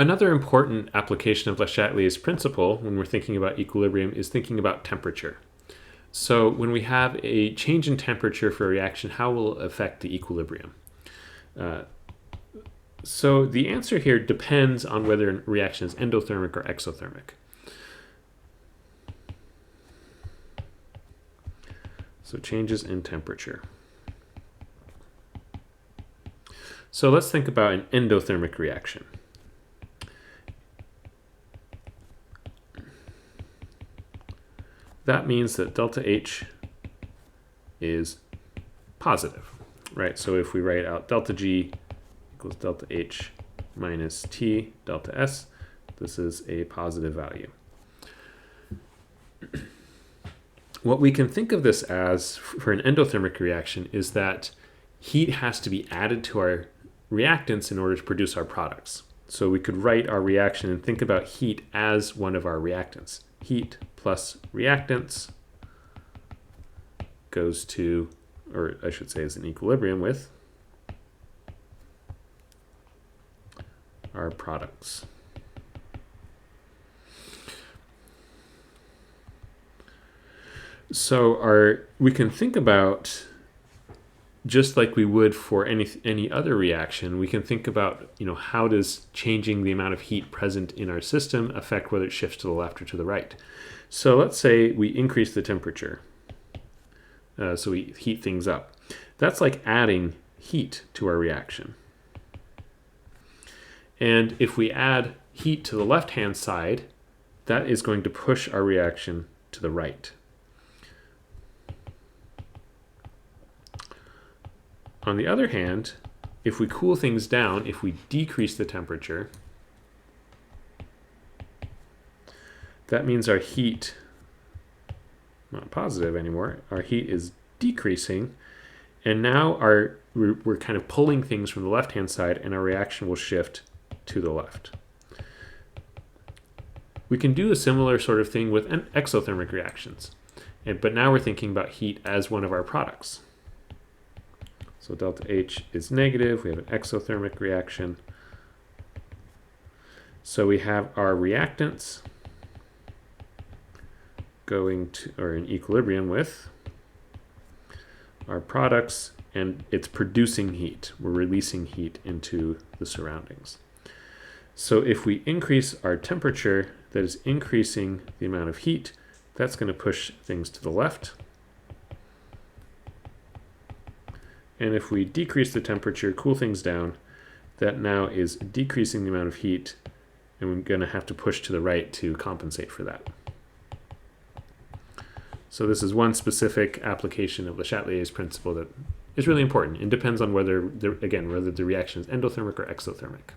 Another important application of Le Chatelier's principle when we're thinking about equilibrium is thinking about temperature. So when we have a change in temperature for a reaction, how will it affect the equilibrium? So the answer here depends on whether a reaction is endothermic or exothermic. So changes in temperature. So let's think about an endothermic reaction. That means that delta H is positive, right? So if we write out delta G equals delta H minus T delta S, this is a positive value. What we can think of this as for an endothermic reaction is that heat has to be added to our reactants in order to produce our products. So we could write our reaction and think about heat as one of our reactants. Heat plus reactants goes to, or I should say is in equilibrium with our products. So we can think about, just like we would for any other reaction, we can think about, how does changing the amount of heat present in our system affect whether it shifts to the left or to the right. So let's say we increase the temperature. So we heat things up. That's like adding heat to our reaction. And if we add heat to the left-hand side, that is going to push our reaction to the right. On the other hand, if we cool things down, if we decrease the temperature, that means our heat, not positive anymore, our heat is decreasing, and now we're kind of pulling things from the left-hand side, and our reaction will shift to the left. We can do a similar sort of thing with exothermic reactions, but now we're thinking about heat as one of our products. So delta H is negative, we have an exothermic reaction. So we have our reactants going to, or in equilibrium with our products, and it's producing heat. We're releasing heat into the surroundings. So if we increase our temperature, that is increasing the amount of heat, that's going to push things to the left. And if we decrease the temperature, cool things down, that now is decreasing the amount of heat, and we're going to have to push to the right to compensate for that. So this is one specific application of Le Chatelier's principle that is really important. It depends on whether the reaction is endothermic or exothermic.